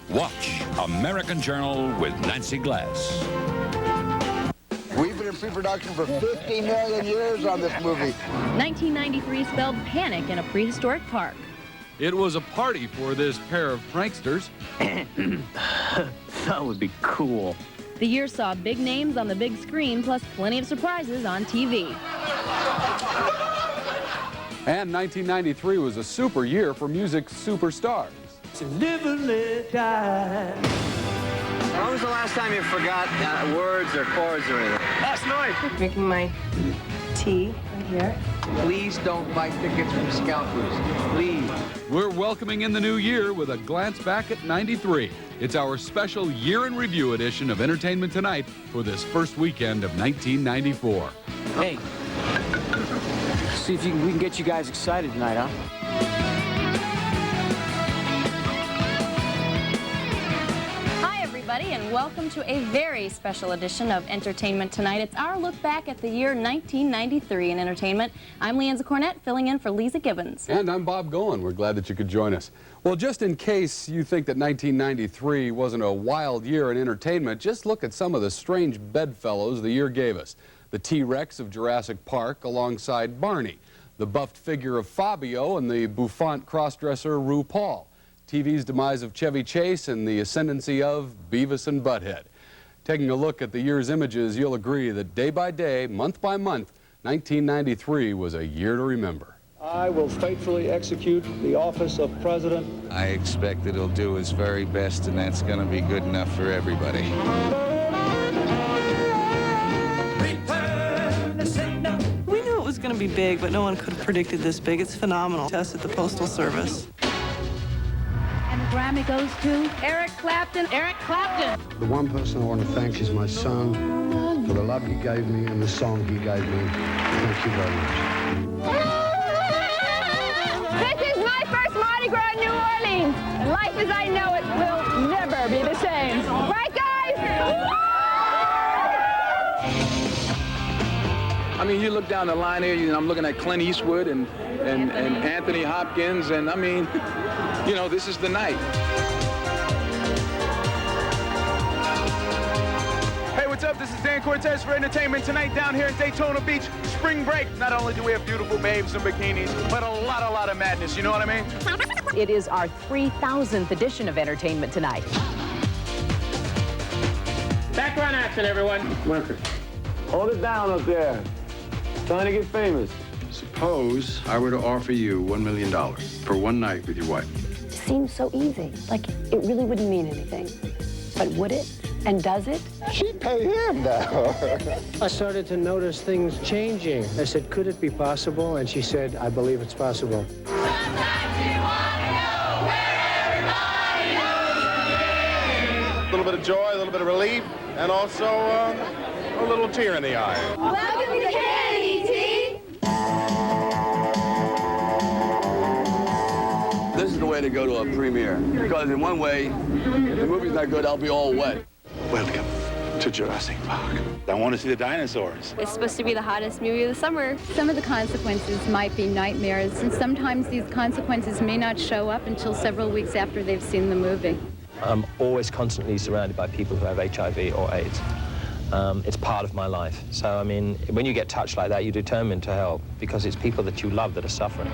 Watch American Journal with Nancy Glass. We've been in pre-production for 50 million years on this movie. 1993 spelled panic in a prehistoric park. It was a party for this pair of pranksters. That would be cool. The year saw big names on the big screen, plus plenty of surprises on TV. And 1993 was a super year for music superstars. Live and let die. When was the last time you forgot words or chords or anything? Last night. Drinking my tea right here. Please don't buy tickets from Scouters. Please. We're welcoming in the new year with a glance back at 93. It's our special year in review edition of Entertainment Tonight for this first weekend of 1994. Hey, see if we can get you guys excited tonight, huh? Hi, everybody, and welcome to a very special edition of Entertainment Tonight. It's our look back at the year 1993 in entertainment. I'm Leanza Cornett, filling in for Lisa Gibbons. And I'm Bob Goen. We're glad that you could join us. Well, just in case you think that 1993 wasn't a wild year in entertainment, just look at some of the strange bedfellows the year gave us. The T-Rex of Jurassic Park alongside Barney, the buffed figure of Fabio and the bouffant crossdresser RuPaul, TV's demise of Chevy Chase and the ascendancy of Beavis and Butthead. Taking a look at the year's images, you'll agree that day by day, month by month, 1993 was a year to remember. I will faithfully execute the office of President. I expect that he'll do his very best, and that's going to be good enough for everybody. We knew it was going to be big, but no one could have predicted this big. It's phenomenal. Test at the Postal Service. And the Grammy goes to Eric Clapton. Eric Clapton. The one person I want to thank is my son for the love he gave me and the song he gave me. Thank you very much. This is my first Mardi Gras in New Orleans. And life as I know it will never be the same. Right, guys? I mean, you look down the line here, and I'm looking at Clint Eastwood and Anthony Hopkins, and I mean, you know, this is the night. Hey, what's up? This is Dan Cortez for Entertainment Tonight down here in Daytona Beach. Spring break. Not only do we have beautiful babes and bikinis, but a lot of madness. You know what I mean? It is our 3,000th edition of Entertainment Tonight. Background action, everyone. Hold it down up there. Trying to get famous. Suppose I were to offer you $1 million for one night with your wife. It seems so easy. Like, it really wouldn't mean anything. But would it? And does it? She'd pay him now. I started to notice things changing. I said, could it be possible? And she said, I believe it's possible. Sometimes you want to know where everybody knows. A little bit of joy, a little bit of relief, and also a little tear in the eye. Welcome to Candy Tea. This is the way to go to a premiere. Because in one way, if the movie's not good, I'll be all wet. Welcome to Jurassic Park. I want to see the dinosaurs. It's supposed to be the hottest movie of the summer. Some of the consequences might be nightmares, and sometimes these consequences may not show up until several weeks after they've seen the movie. I'm always constantly surrounded by people who have HIV or AIDS. It's part of my life. So, I mean, when you get touched like that, you're determined to help because it's people that you love that are suffering.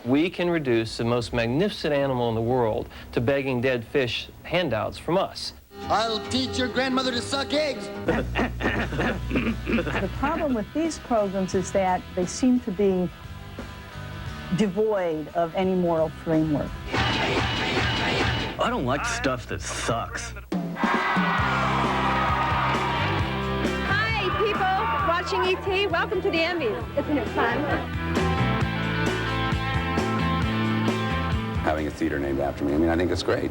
We can reduce the most magnificent animal in the world to begging dead fish handouts from us. I'll teach your grandmother to suck eggs. The problem with these programs is that they seem to be devoid of any moral framework. I don't like stuff that sucks. Hi, people watching E.T. Welcome to the Emmys. Isn't it fun? Having a theater named after me, I mean, I think it's great.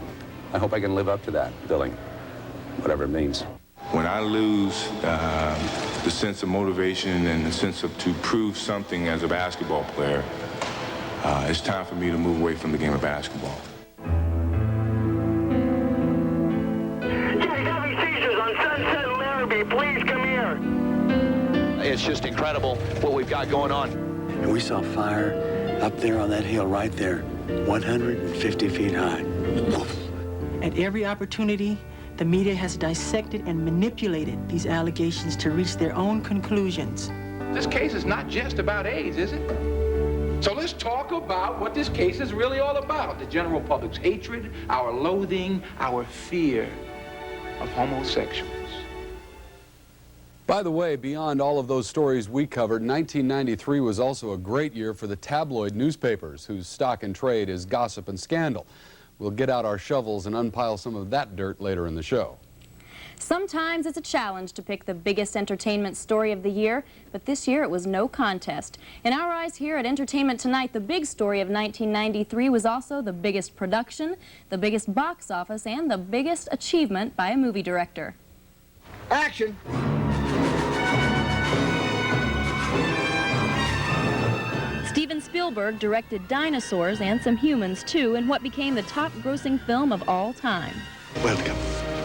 I hope I can live up to that billing, whatever it means. When I lose the sense of motivation and the sense of to prove something as a basketball player, it's time for me to move away from the game of basketball. He's having seizures on Sunset and Larrabee. Please come here. It's just incredible what we've got going on. And we saw fire up there on that hill right there, 150 feet high. At every opportunity, the media has dissected and manipulated these allegations to reach their own conclusions. This case is not just about AIDS, is it? So let's talk about what this case is really all about. The general public's hatred, our loathing, our fear of homosexuals. By the way, beyond all of those stories we covered, 1993 was also a great year for the tabloid newspapers, whose stock in trade is gossip and scandal. We'll get out our shovels and unpile some of that dirt later in the show. Sometimes it's a challenge to pick the biggest entertainment story of the year, but this year it was no contest. In our eyes here at Entertainment Tonight, the big story of 1993 was also the biggest production, the biggest box office, and the biggest achievement by a movie director. Action! Steven Spielberg directed Dinosaurs and some humans, too, in what became the top-grossing film of all time. Welcome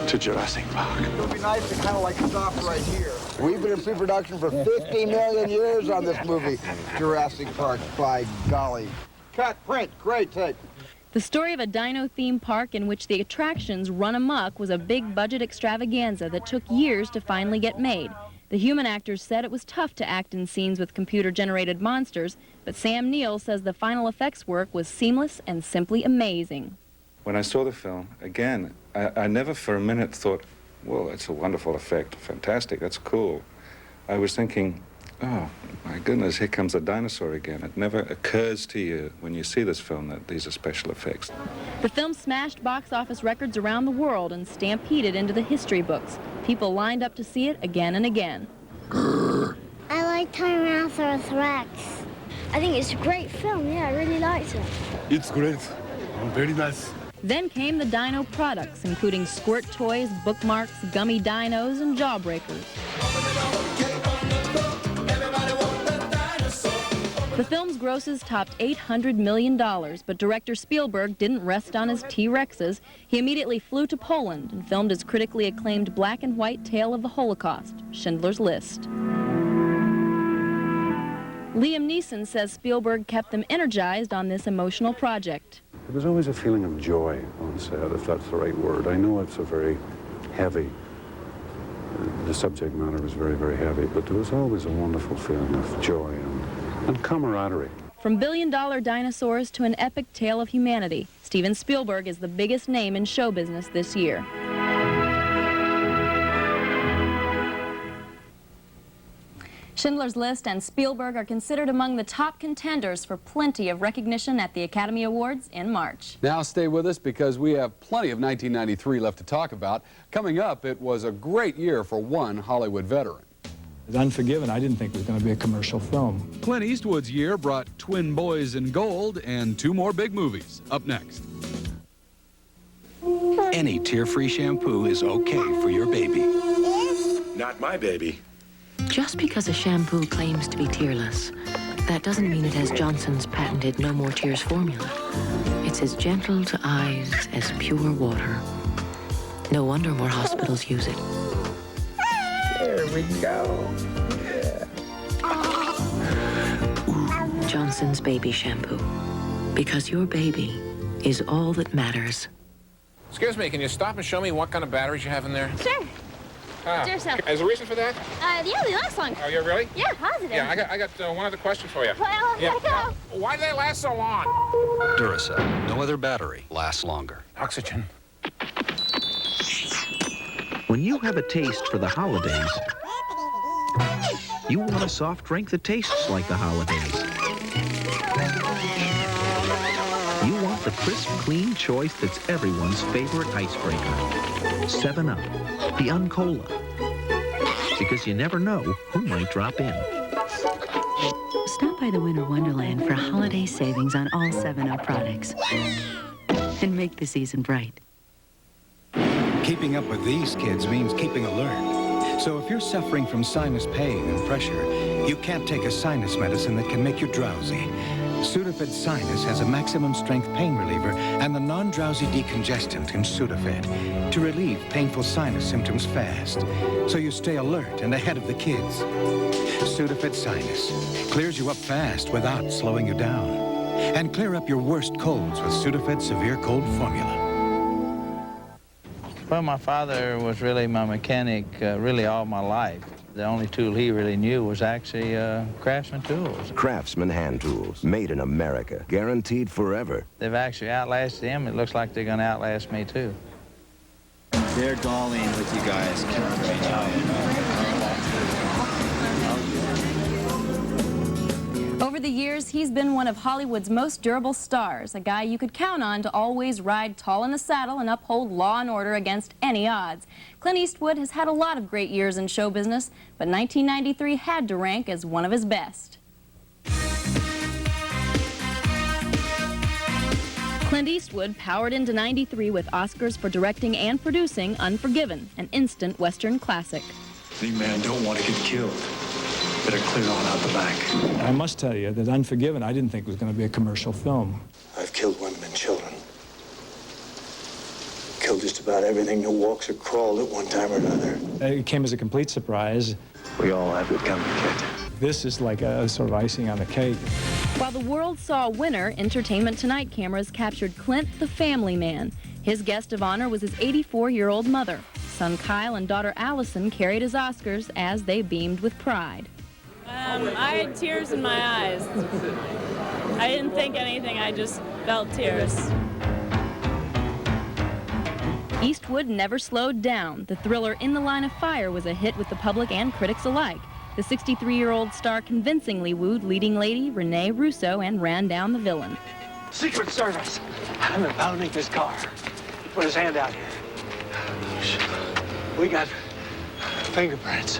to Jurassic Park. It'll be nice to kind of like stop right here. We've been in pre-production for 50 million years on this movie, Jurassic Park, by golly. Cut, print, great take. The story of a dino theme park in which the attractions run amok was a big-budget extravaganza that took years to finally get made. The human actors said it was tough to act in scenes with computer-generated monsters, but Sam Neill says the final effects work was seamless and simply amazing. When I saw the film, again, I never for a minute thought, well, that's a wonderful effect, fantastic, that's cool. I was thinking, oh, my goodness, here comes a dinosaur again. It never occurs to you when you see this film that these are special effects. The film smashed box office records around the world and stampeded into the history books. People lined up to see it again and again. I like Tyrannosaurus Rex. I think it's a great film, yeah, I really liked it. It's great. Very nice. Then came the dino products, including squirt toys, bookmarks, gummy dinos, and jawbreakers. The film's grosses topped $800 million, but director Spielberg didn't rest on his T-Rexes. He immediately flew to Poland and filmed his critically acclaimed black and white tale of the Holocaust, Schindler's List. Liam Neeson says Spielberg kept them energized on this emotional project. There was always a feeling of joy on set, if that's the right word. I know it's a very heavy, the subject matter was very, very heavy, but there was always a wonderful feeling of joy and camaraderie. From billion-dollar dinosaurs to an epic tale of humanity, Steven Spielberg is the biggest name in show business this year. Schindler's List and Spielberg are considered among the top contenders for plenty of recognition at the Academy Awards in March. Now stay with us because we have plenty of 1993 left to talk about. Coming up, it was a great year for one Hollywood veteran. Unforgiven, I didn't think it was going to be a commercial film. Clint Eastwood's year brought Twin Boys in Gold and two more big movies. Up next. Any tear-free shampoo is okay for your baby. Not my baby. Just because a shampoo claims to be tearless, that doesn't mean it has Johnson's patented No More Tears formula. It's as gentle to eyes as pure water. No wonder more hospitals use it. There we go. Yeah. Johnson's Baby Shampoo. Because your baby is all that matters. Excuse me, can you stop and show me what kind of batteries you have in there? Sure. Do yourself. Is there a reason for that? Yeah, they last long. Oh, yeah, really? Yeah, positive. Yeah, I got one other question for you. Well, yeah. gotta go. Why do they last so long? Duracell. No other battery lasts longer. Oxygen. When you have a taste for the holidays, you want a soft drink that tastes like the holidays. You want the crisp, clean choice that's everyone's favorite icebreaker. 7-Up, the Uncola. Because you never know who might drop in. Stop by the Winter Wonderland for holiday savings on all 7-Up products. And make the season bright. Keeping up with these kids means keeping alert. So if you're suffering from sinus pain and pressure, you can't take a sinus medicine that can make you drowsy. Sudafed Sinus has a maximum strength pain reliever and the non-drowsy decongestant in Sudafed to relieve painful sinus symptoms fast, so you stay alert and ahead of the kids. Sudafed Sinus clears you up fast without slowing you down. And clear up your worst colds with Sudafed Severe Cold Formula. Well, my father was really my mechanic really all my life. The only tool he really knew was actually Craftsman tools. Craftsman hand tools, made in America, guaranteed forever. They've actually outlasted him. It looks like they're going to outlast me, too. They're galling with you guys. Over the years, he's been one of Hollywood's most durable stars, a guy you could count on to always ride tall in the saddle and uphold law and order against any odds. Clint Eastwood has had a lot of great years in show business, but 1993 had to rank as one of his best. Clint Eastwood powered into '93 with Oscars for directing and producing Unforgiven, an instant Western classic. Any man don't want to get killed. Better clear on out the back. I must tell you that Unforgiven I didn't think was going to be a commercial film. I've killed women and children. Killed just about everything that walks or crawled at one time or another. It came as a complete surprise. We all have it coming, kid. This is like a sort of icing on the cake. While the world saw a winner, Entertainment Tonight cameras captured Clint the family man. His guest of honor was his 84-year-old mother. Son Kyle and daughter Allison carried his Oscars as they beamed with pride. I had tears in my eyes. I didn't think anything, I just felt tears. Eastwood never slowed down. The thriller In the Line of Fire was a hit with the public and critics alike. The 63-year-old star convincingly wooed leading lady Renee Russo and ran down the villain. Secret Service. I'm impounding this car. Put his hand out here. We got fingerprints.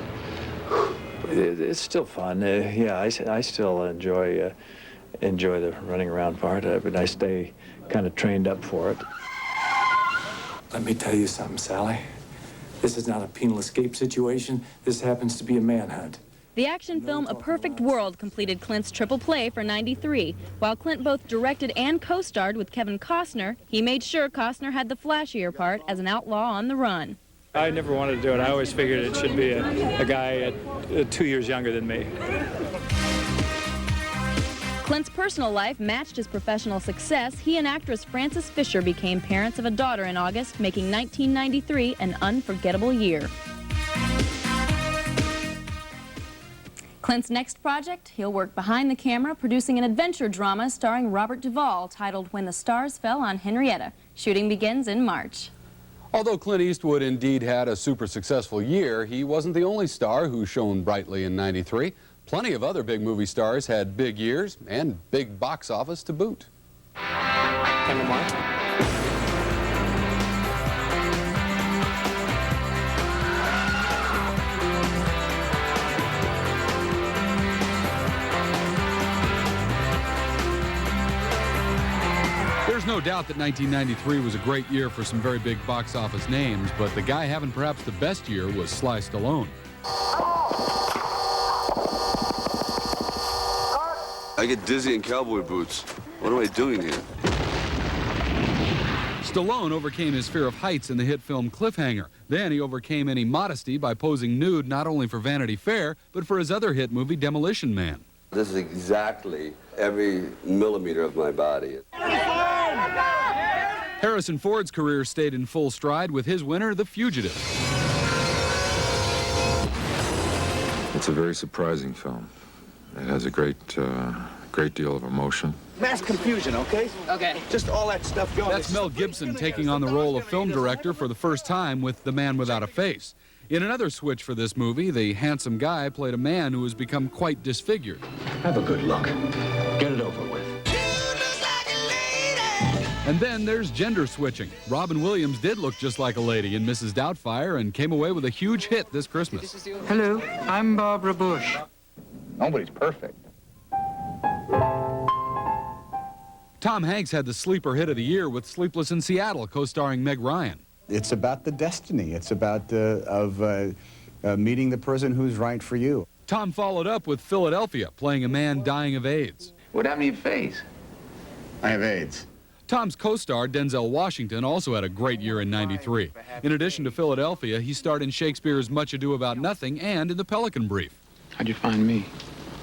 It's still fun. Yeah, I still enjoy the running around part of it, and I stay kind of trained up for it. Let me tell you something, Sally. This is not a penal escape situation. This happens to be a manhunt. The action film A Perfect World completed Clint's triple play for '93. While Clint both directed and co-starred with Kevin Costner, he made sure Costner had the flashier part as an outlaw on the run. I never wanted to do it. I always figured it should be a guy 2 years younger than me. Clint's personal life matched his professional success. He and actress Frances Fisher became parents of a daughter in August, making 1993 an unforgettable year. Clint's next project, he'll work behind the camera producing an adventure drama starring Robert Duvall titled When the Stars Fell on Henrietta. Shooting begins in March. Although Clint Eastwood indeed had a super successful year, he wasn't the only star who shone brightly in '93. Plenty of other big movie stars had big years and big box office to boot. There's no doubt that 1993 was a great year for some very big box office names, but the guy having perhaps the best year was Sly Stallone. I get dizzy in cowboy boots. What am I doing here? Stallone overcame his fear of heights in the hit film Cliffhanger. Then he overcame any modesty by posing nude not only for Vanity Fair, but for his other hit movie Demolition Man. This is exactly every millimeter of my body. Harrison Ford's career stayed in full stride with his winner, The Fugitive. It's a very surprising film. It has a great deal of emotion. Mass confusion, okay? Okay. Just all that stuff going. That's Mel Gibson taking on the role of film director for the first time with The Man Without a Face. In another switch for this movie, the handsome guy played a man who has become quite disfigured. Have a good look. Get it over with. And then there's gender switching. Robin Williams did look just like a lady in Mrs. Doubtfire and came away with a huge hit this Christmas. Hello, I'm Barbara Bush. Nobody's perfect. Tom Hanks had the sleeper hit of the year with Sleepless in Seattle, co-starring Meg Ryan. It's about the destiny. It's about meeting the person who's right for you. Tom followed up with Philadelphia, playing a man dying of AIDS. What happened to your face? I have AIDS. Tom's co-star, Denzel Washington, also had a great year in '93. In addition to Philadelphia, he starred in Shakespeare's Much Ado About Nothing and in The Pelican Brief. How'd you find me?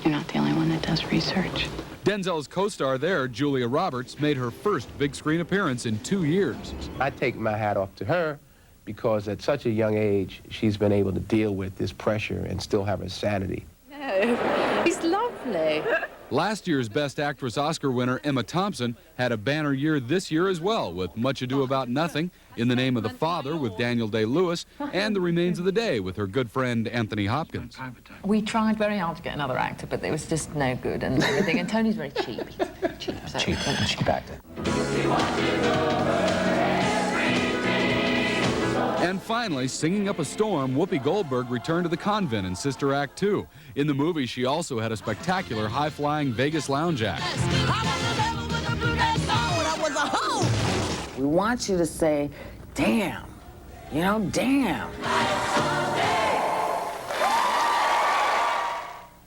You're not the only one that does research. Denzel's co-star there, Julia Roberts, made her first big screen appearance in 2 years. I take my hat off to her because at such a young age, she's been able to deal with this pressure and still have her sanity. No, he's lovely. Last year's Best Actress Oscar winner, Emma Thompson, had a banner year this year as well, with Much Ado About Nothing, In the Name of the Father with Daniel Day-Lewis, and The Remains of the Day with her good friend Anthony Hopkins. We tried very hard to get another actor, but it was just no good and everything. And Tony's very cheap. Cheap actor. And finally, singing up a storm, Whoopi Goldberg returned to the convent in Sister Act 2. In the movie, she also had a spectacular high-flying Vegas lounge act. We want you to say, damn, you know, damn.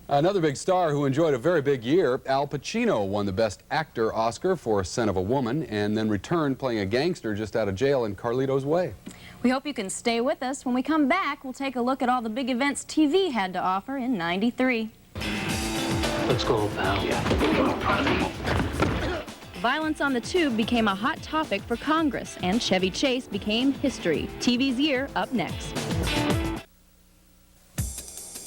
Another big star who enjoyed a very big year, Al Pacino won the Best Actor Oscar for Scent of a Woman and then returned playing a gangster just out of jail in Carlito's Way. We hope you can stay with us. When we come back, we'll take a look at all the big events TV had to offer in '93. Let's go, pal. Yeah. Violence on the tube became a hot topic for Congress, and Chevy Chase became history. TV's Year up next.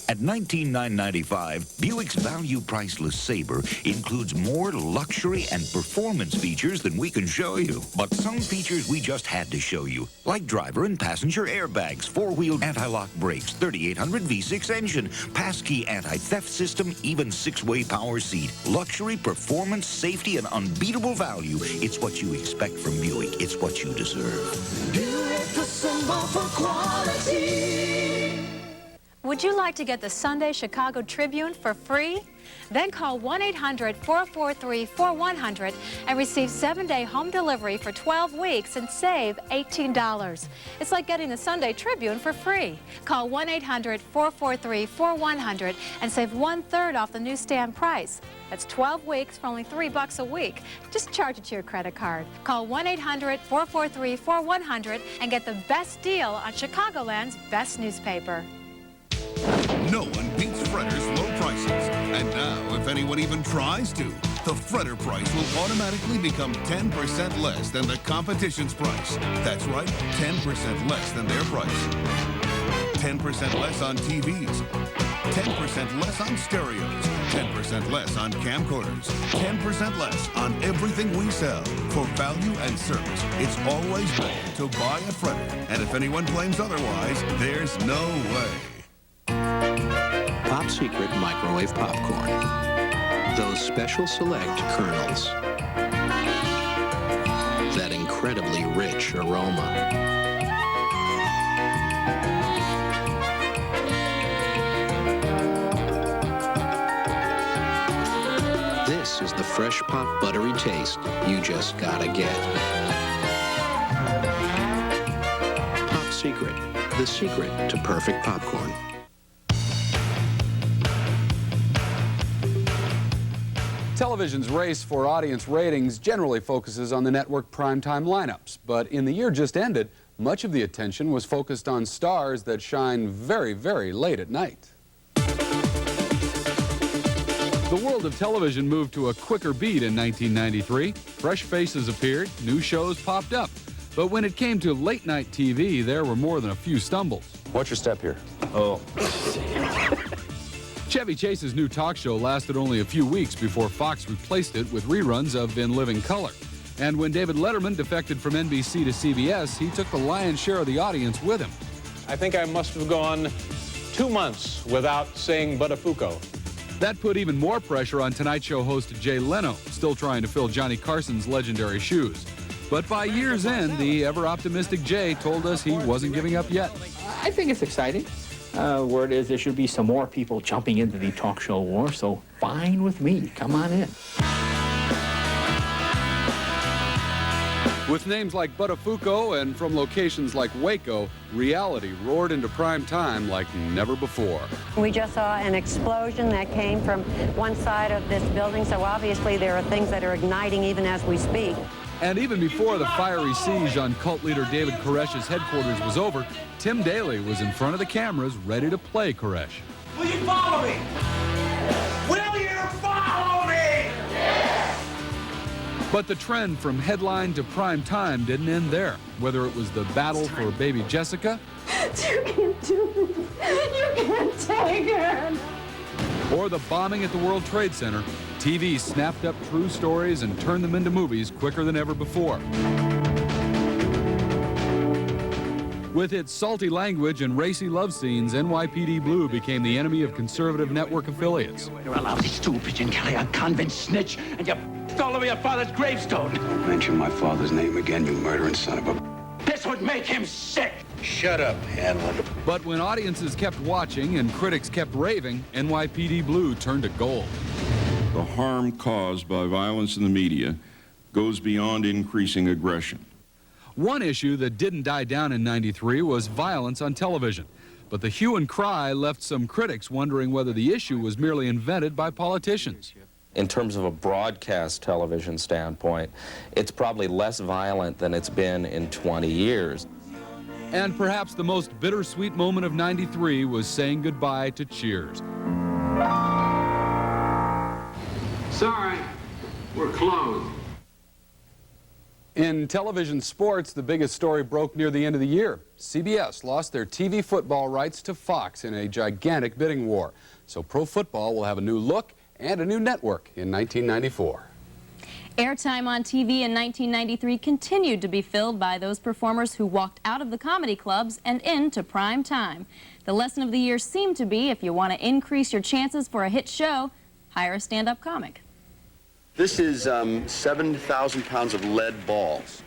At $19,995, Buick's value priceless Sabre includes more luxury and performance features than we can show you. But some features we just had to show you, like driver and passenger airbags, four-wheel anti-lock brakes, 3800 V6 engine, passkey anti-theft system, even six-way power seat. Luxury, performance, safety, and unbeatable value. It's what you expect from Buick. It's what you deserve. Buick, the symbol for quality. Would you like to get the Sunday Chicago Tribune for free? Then call 1-800-443-4100 and receive 7-day home delivery for 12 weeks and save $18. It's like getting the Sunday Tribune for free. Call 1-800-443-4100 and save 1/3 off the newsstand price. That's 12 weeks for only $3 a week. Just charge it to your credit card. Call 1-800-443-4100 and get the best deal on Chicagoland's best newspaper. No one beats Fretter's low prices. And now, if anyone even tries to, the Fretter price will automatically become 10% less than the competition's price. That's right, 10% less than their price. 10% less on TVs. 10% less on stereos. 10% less on camcorders. 10% less on everything we sell. For value and service, it's always better to buy a Fretter. And if anyone claims otherwise, there's no way. Top Secret microwave popcorn. Those special select kernels. That incredibly rich aroma. This is the fresh pop buttery taste you just gotta get. Top Secret, the secret to perfect popcorn. Television's race for audience ratings generally focuses on the network primetime lineups, but in the year just ended, much of the attention was focused on stars that shine very, very late at night. The world of television moved to a quicker beat in 1993. Fresh faces appeared, new shows popped up. But when it came to late-night TV, there were more than a few stumbles. What's your step here? Oh. Chevy Chase's new talk show lasted only a few weeks before Fox replaced it with reruns of In Living Color. And when David Letterman defected from NBC to CBS, he took the lion's share of the audience with him. I think I must have gone 2 months without saying Buttafuoco. That put even more pressure on Tonight Show host Jay Leno, still trying to fill Johnny Carson's legendary shoes. But by year's end, the ever-optimistic Jay told us he wasn't giving up yet. I think it's exciting. Word is there should be some more people jumping into the talk show war, so fine with me. Come on in. With names like Buttafuoco and from locations like Waco, reality roared into prime time like never before. We just saw an explosion that came from one side of this building, so obviously there are things that are igniting even as we speak. And even before the fiery siege on cult leader David Koresh's headquarters was over, Tim Daly was in front of the cameras ready to play Koresh. Will you follow me? Will you follow me? But the trend from headline to prime time didn't end there. Whether it was the battle for baby Jessica, You can't do this. You can't take her. or the bombing at the World Trade Center, TV snapped up true stories and turned them into movies quicker than ever before. With its salty language and racy love scenes, NYPD Blue became the enemy of conservative network affiliates. You're a lousy stool pigeon, Kelly, a convent snitch, and you all over your father's gravestone. Don't mention my father's name again, you murdering son of a... This would make him sick. Shut up, Hanlon. But when audiences kept watching and critics kept raving, NYPD Blue turned to gold. The harm caused by violence in the media goes beyond increasing aggression. One issue that didn't die down in '93 was violence on television. But the hue and cry left some critics wondering whether the issue was merely invented by politicians. In terms of a broadcast television standpoint, it's probably less violent than it's been in 20 years. And perhaps the most bittersweet moment of '93 was saying goodbye to Cheers. Sorry, we're closed. In television sports, the biggest story broke near the end of the year. CBS lost their TV football rights to Fox in a gigantic bidding war. So pro football will have a new look and a new network in 1994. Airtime on TV in 1993 continued to be filled by those performers who walked out of the comedy clubs and into prime time. The lesson of the year seemed to be, if you want to increase your chances for a hit show, hire a stand-up comic. This is 7,000 pounds of lead balls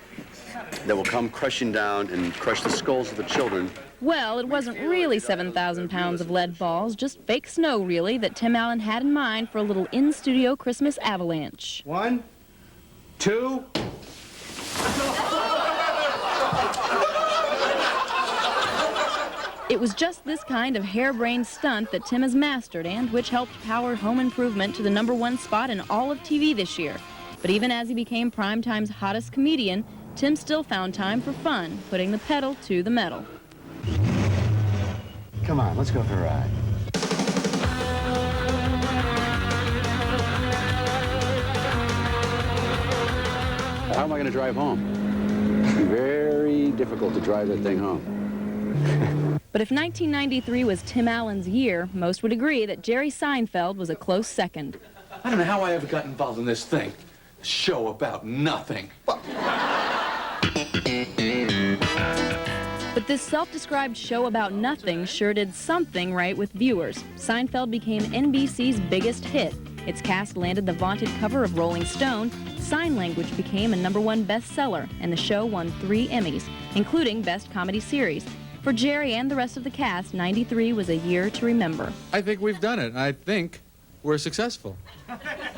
that will come crushing down and crush the skulls of the children. Well, it wasn't really 7,000 pounds of lead balls, just fake snow, really, that Tim Allen had in mind for a little in-studio Christmas avalanche. 1, 2. It was just this kind of harebrained stunt that Tim has mastered and which helped power Home Improvement to the #1 spot in all of TV this year. But even as he became Primetime's hottest comedian, Tim still found time for fun, putting the pedal to the metal. Come on, let's go for a ride. How am I going to drive home? Very difficult to drive that thing home. But if 1993 was Tim Allen's year, most would agree that Jerry Seinfeld was a close second. I don't know how I ever got involved in this thing. A show about nothing. But this self-described show about nothing sure did something right with viewers. Seinfeld became NBC's biggest hit. Its cast landed the vaunted cover of Rolling Stone, Sign Language became a #1 bestseller, and the show won 3 Emmys, including Best Comedy Series. For Jerry and the rest of the cast, '93 was a year to remember. I think we've done it. I think we're successful.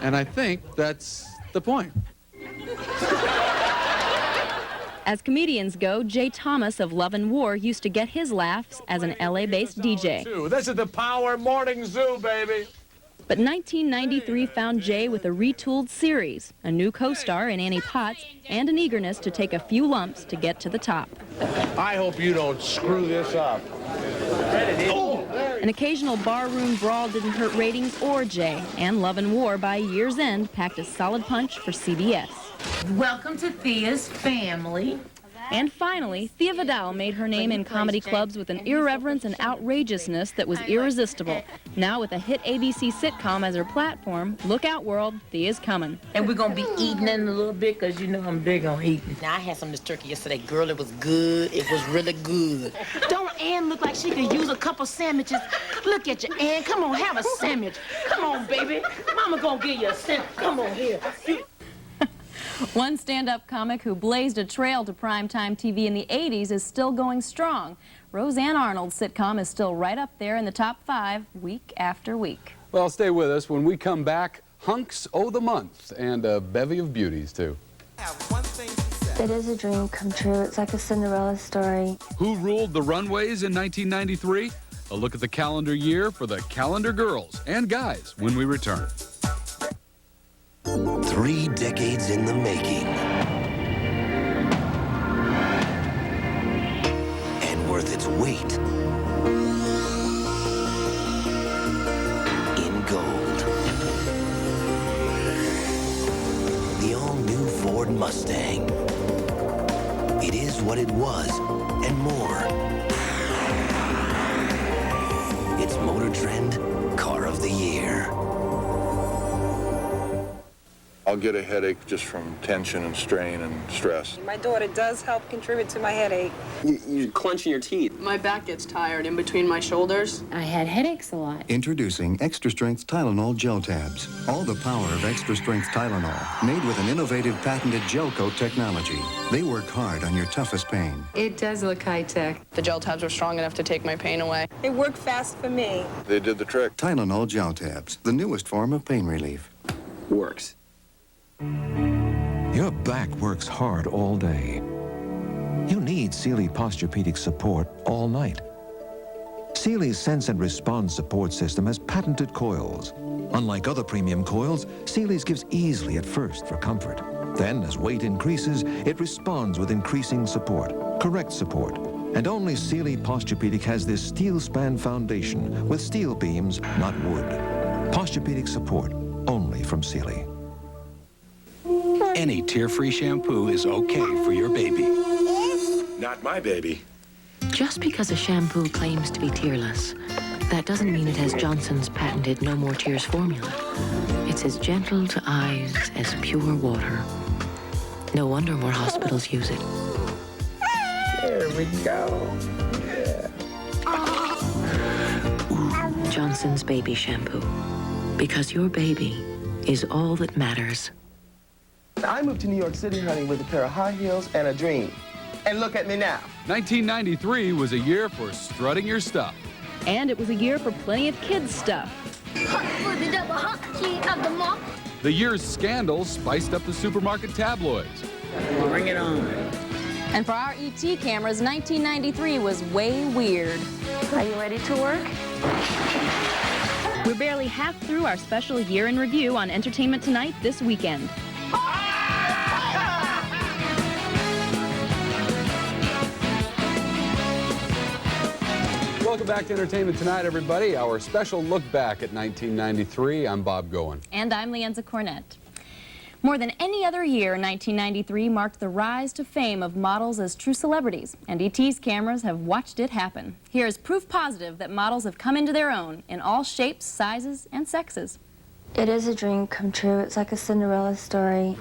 And I think that's the point. As comedians go, Jay Thomas of Love and War used to get his laughs as an LA-based DJ. This is the Power Morning Zoo, baby. But 1993 found Jay with a retooled series, a new co-star in Annie Potts, and an eagerness to take a few lumps to get to the top. I hope you don't screw this up. An occasional barroom brawl didn't hurt ratings or Jay, and Love and War by year's end packed a solid punch for CBS. Welcome to Thea's family. And finally, Thea Vidal made her name in comedy clubs with an irreverence and outrageousness that was irresistible. Now with a hit ABC sitcom as her platform, look out world, Thea's coming. And we're going to be eating in a little bit because you know I'm big on eating. Now, I had some of this turkey yesterday. Girl, it was good. It was really good. Don't Ann look like she could use a couple sandwiches? Look at you, Ann. Come on, have a sandwich. Come on, baby. Mama going to give you a sandwich. Come on here. One stand-up comic who blazed a trail to primetime TV in the 80s is still going strong. Roseanne Arnold's sitcom is still right up there in the top 5 week after week. Well, stay with us. When we come back, Hunks O' the Month and a bevy of beauties, too. It is a dream come true. It's like a Cinderella story. Who ruled the runways in 1993? A look at the calendar year for the calendar girls and guys when we return. 3 decades in the making. And worth its weight in gold. It is what it was, and more. It's Motor Trend Car of the Year. I'll get a headache just from tension and strain and stress. My daughter does help contribute to my headache. You're clenching your teeth. My back gets tired in between my shoulders. I had headaches a lot. Introducing Extra Strength Tylenol Gel Tabs. All the power of Extra Strength Tylenol, made with an innovative patented gel coat technology. They work hard on your toughest pain. It does look high-tech. The gel tabs were strong enough to take my pain away. It worked fast for me. They did the trick. Tylenol Gel Tabs, the newest form of pain relief. Works. Your back works hard all day. You need Sealy Posturepedic support all night. Sealy's Sense and Respond support system has patented coils. Unlike other premium coils, Sealy's gives easily at first for comfort. Then, as weight increases, it responds with increasing support, correct support. And only Sealy Posturepedic has this steel span foundation with steel beams, not wood. Posturepedic support, only from Sealy. Any tear-free shampoo is okay for your baby. Not my baby. Just because a shampoo claims to be tearless, that doesn't mean it has Johnson's patented No More Tears formula. It's as gentle to eyes as pure water. No wonder more hospitals use it. There we go. Johnson's Baby Shampoo. Because your baby is all that matters. I moved to New York City, honey, with a pair of high heels and a dream. And look at me now. 1993 was a year for strutting your stuff. And it was a year for plenty of kids' stuff. For the double hot king of the month. The year's scandals spiced up the supermarket tabloids. Bring it on. And for our ET cameras, 1993 was way weird. Are you ready to work? We're barely half through our special Year in Review on Entertainment Tonight this weekend. Welcome back to Entertainment Tonight, everybody. Our special look back at 1993. I'm Bob Goen. And I'm Leanza Cornett. More than any other year, 1993 marked the rise to fame of models as true celebrities, and ET's cameras have watched it happen. Here is proof positive that models have come into their own in all shapes, sizes, and sexes. It is a dream come true. It's like a Cinderella story.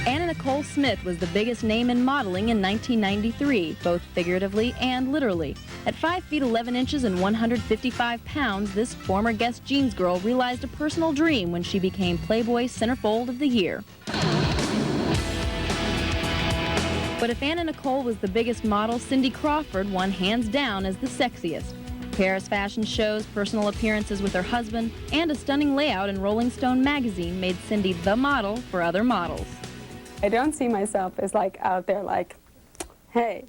Anna Nicole Smith was the biggest name in modeling in 1993, both figuratively and literally. At 5 feet 11 inches and 155 pounds, this former Guess jeans girl realized a personal dream when she became Playboy Centerfold of the Year. But if Anna Nicole was the biggest model, Cindy Crawford won hands down as the sexiest. Paris fashion shows, personal appearances with her husband, and a stunning layout in Rolling Stone magazine made Cindy the model for other models. I don't see myself as like out there like, hey,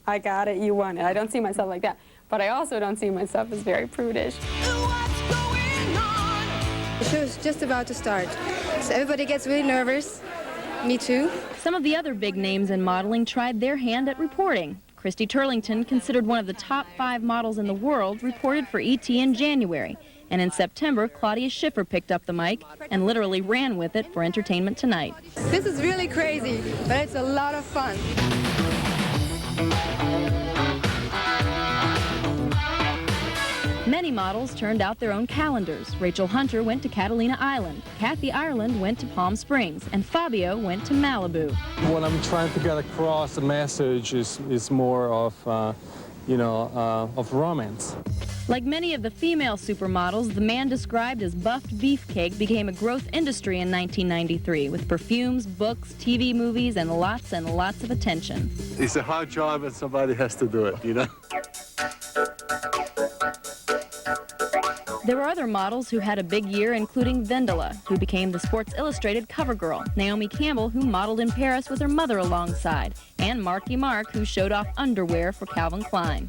I got it, you won it. I don't see myself like that. But I also don't see myself as very prudish. The show is just about to start, so everybody gets really nervous. Me too. Some of the other big names in modeling tried their hand at reporting. Christy Turlington, considered one of the top 5 models in the world, reported for ET in January. And in September, Claudia Schiffer picked up the mic and literally ran with it for Entertainment Tonight. This is really crazy, but it's a lot of fun. Many models turned out their own calendars. Rachel Hunter went to Catalina Island, Kathy Ireland went to Palm Springs, and Fabio went to Malibu. What I'm trying to get across the message is more of, of romance. Like many of the female supermodels, the man described as buffed beefcake became a growth industry in 1993 with perfumes, books, TV movies, and lots of attention. It's a hard job and somebody has to do it, you know? There were other models who had a big year, including Vendela, who became the Sports Illustrated cover girl, Naomi Campbell, who modeled in Paris with her mother alongside, and Marky Mark, who showed off underwear for Calvin Klein.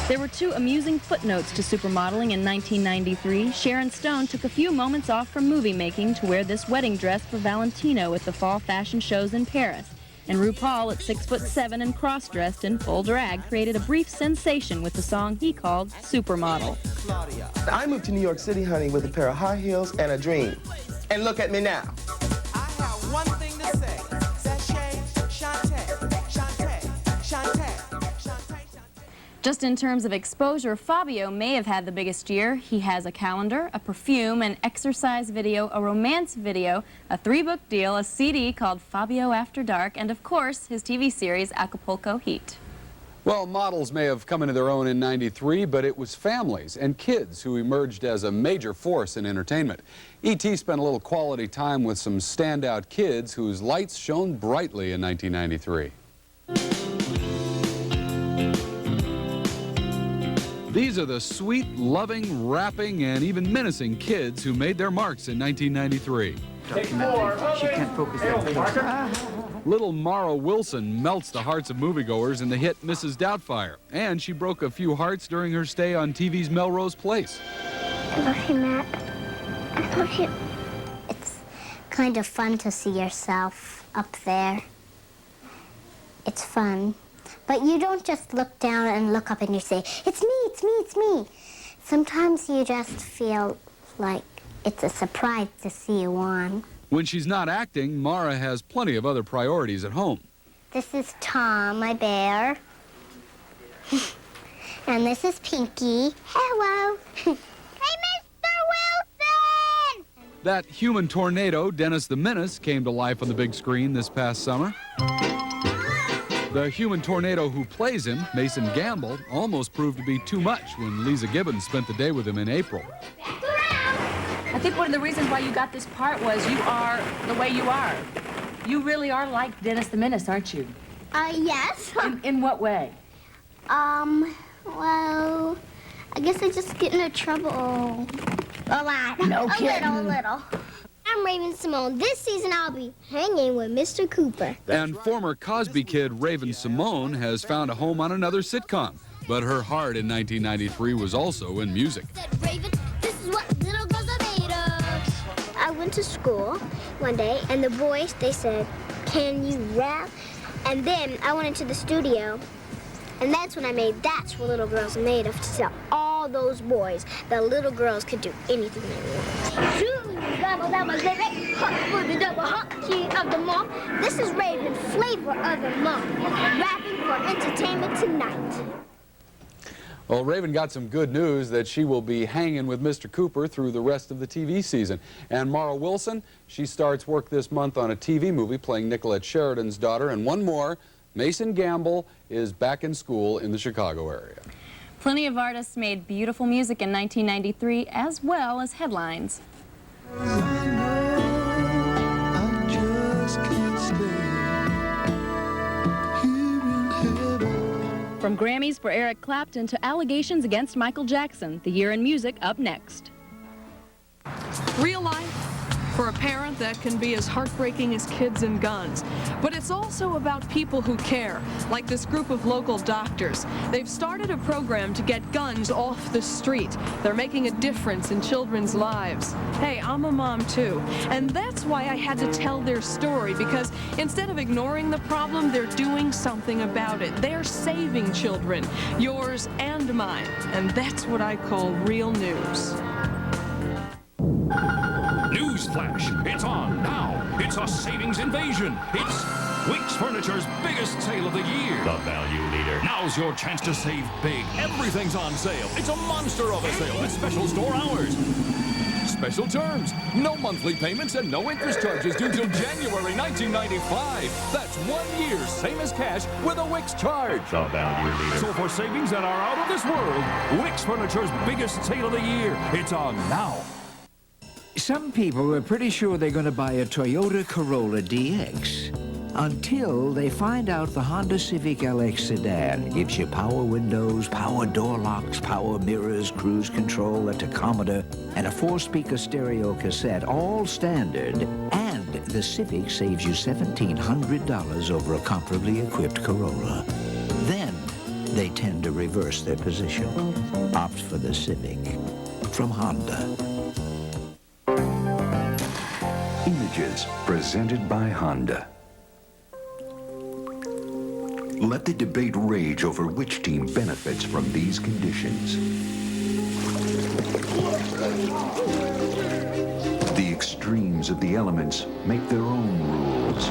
There were 2 amusing footnotes to supermodeling in 1993. Sharon Stone took a few moments off from movie making to wear this wedding dress for Valentino at the fall fashion shows in Paris. And RuPaul, at 6'7" and cross-dressed in full drag, created a brief sensation with the song he called Supermodel. I moved to New York City, honey, with a pair of high heels and a dream. And look at me now. I have one thing to say. Sachet, Shantae, Shantae, Shantae, Shantae. Just in terms of exposure, Fabio may have had the biggest year. He has a calendar, a perfume, an exercise video, a romance video, a 3-book deal, a CD called Fabio After Dark, and of course, his TV series Acapulco Heat. Well, models may have come into their own in '93, but it was families and kids who emerged as a major force in entertainment. E.T. spent a little quality time with some standout kids whose lights shone brightly in 1993. These are the sweet, loving, rapping, and even menacing kids who made their marks in 1993. She can't focus that. Little Mara Wilson melts the hearts of moviegoers in the hit Mrs. Doubtfire, and she broke a few hearts during her stay on TV's Melrose Place. I love you, Matt. I love you. It's kind of fun to see yourself up there. It's fun. But you don't just look down and look up and you say, it's me, it's me, it's me. Sometimes you just feel like it's a surprise to see you on. When she's not acting, Mara has plenty of other priorities at home. This is Tom, my bear. And this is Pinky. Hello. Hey, Mr. Wilson! That human tornado, Dennis the Menace, came to life on the big screen this past summer. The human tornado who plays him, Mason Gamble, almost proved to be too much when Lisa Gibbons spent the day with him in April. I think one of the reasons why you got this part was you are the way you are. You really are like Dennis the Menace, aren't you? Yes. In what way? Well, I guess I just get into trouble a lot. No kidding. A little. I'm Raven Simone. This season I'll be hanging with Mr. Cooper. And former Cosby kid Raven Simone has found a home on another sitcom. But her heart in 1993 was also in music. Raven, this is what little girls are made of. I went to school one day, and the boys, they said, can you rap? And then I went into the studio, and that's when I made That's What Little Girls Are Made Of, to tell all those boys that little girls could do anything they want. This is Raven, flavor of the month, rapping for entertainment tonight. Well, Raven got some good news that she will be hanging with Mr. Cooper through the rest of the TV season. And Mara Wilson, she starts work this month on a TV movie playing Nicolette Sheridan's daughter. And one more, Mason Gamble is back in school in the Chicago area. Plenty of artists made beautiful music in 1993, as well as headlines. From Grammys for Eric Clapton to allegations against Michael Jackson, the year in music up next. Real life for a parent that can be as heartbreaking as kids and guns. But it's also about people who care, like this group of local doctors. They've started a program to get guns off the street. They're making a difference in children's lives. Hey, I'm a mom too. And that's why I had to tell their story, because instead of ignoring the problem, they're doing something about it. They're saving children, yours and mine. And that's what I call real news. Newsflash, it's on now. It's a savings invasion. It's Wickes Furniture's biggest sale of the year. The value leader. Now's your chance to save big. Everything's on sale. It's a monster of a sale with special store hours. Special terms. No monthly payments and no interest charges due till January 1995. That's 1 year, same as cash, with a Wickes charge. The value leader. So for savings that are out of this world, Wickes Furniture's biggest sale of the year. It's on now. Some people are pretty sure they're going to buy a Toyota Corolla DX until they find out the Honda Civic LX sedan gives you power windows, power door locks, power mirrors, cruise control, a tachometer, and a 4-speaker stereo cassette, all standard. And the Civic saves you $1,700 over a comparably equipped Corolla. Then they tend to reverse their position. Opt for the Civic from Honda. Images presented by Honda. Let the debate rage over which team benefits from these conditions. The extremes of the elements make their own rules.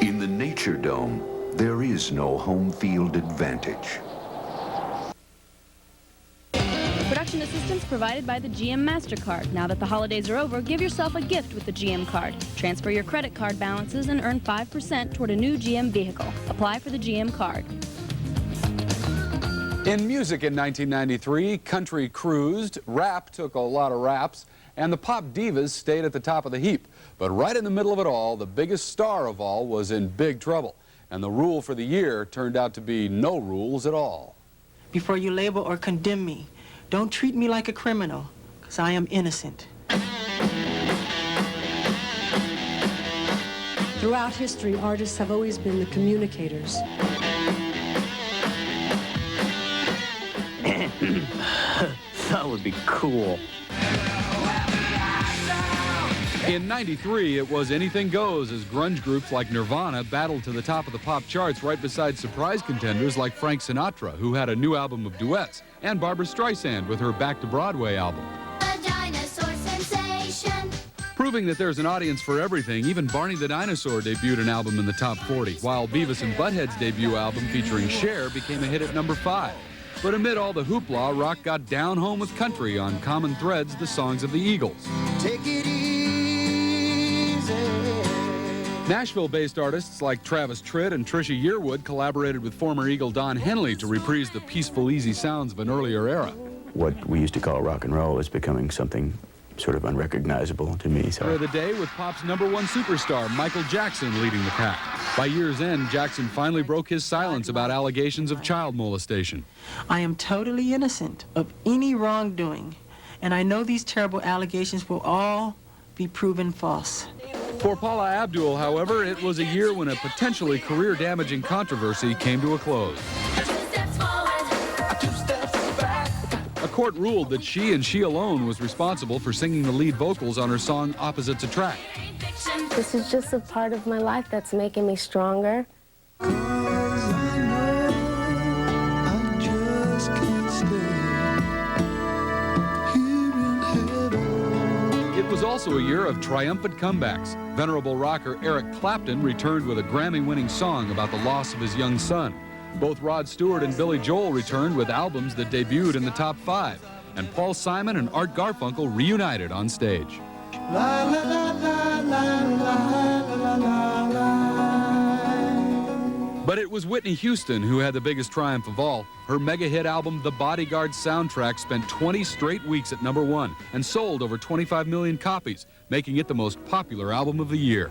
In the Nature Dome, there is no home field advantage. Production assistance provided by the GM MasterCard. Now that the holidays are over, give yourself a gift with the GM card. Transfer your credit card balances and earn 5% toward a new GM vehicle. Apply for the GM card. In music in 1993, country cruised, rap took a lot of raps, and the pop divas stayed at the top of the heap. But right in the middle of it all, the biggest star of all was in big trouble. And the rule for the year turned out to be no rules at all. Before you label or condemn me, don't treat me like a criminal, because I am innocent. Throughout history, artists have always been the communicators. That would be cool. In '93, it was anything goes as grunge groups like Nirvana battled to the top of the pop charts right beside surprise contenders like Frank Sinatra, who had a new album of duets, and Barbra Streisand with her Back to Broadway album. A dinosaur sensation. Proving that there's an audience for everything, even Barney the Dinosaur debuted an album in the top 40, while Beavis and Butthead's debut album featuring Cher became a hit at number 5. But amid all the hoopla, rock got down home with country on Common Threads, the songs of the Eagles. Take it easy. Nashville-based artists like Travis Tritt and Trisha Yearwood collaborated with former Eagle Don Henley to reprise the peaceful, easy sounds of an earlier era. What we used to call rock and roll is becoming something sort of unrecognizable to me. For the day, with pop's #1 superstar, Michael Jackson, leading the pack. By year's end, Jackson finally broke his silence about allegations of child molestation. I am totally innocent of any wrongdoing, and I know these terrible allegations will all be proven false. For Paula Abdul, however, it was a year when a potentially career-damaging controversy came to a close. A court ruled that she and she alone was responsible for singing the lead vocals on her song Opposites Attract. This is just a part of my life that's making me stronger. It was also a year of triumphant comebacks. Venerable rocker Eric Clapton returned with a Grammy-winning song about the loss of his young son. Both Rod Stewart and Billy Joel returned with albums that debuted in the top 5. And Paul Simon and Art Garfunkel reunited on stage. La, la, la, la, la, la, la, la. But it was Whitney Houston who had the biggest triumph of all. Her mega-hit album, The Bodyguard soundtrack, spent 20 straight weeks at #1 and sold over 25 million copies, making it the most popular album of the year.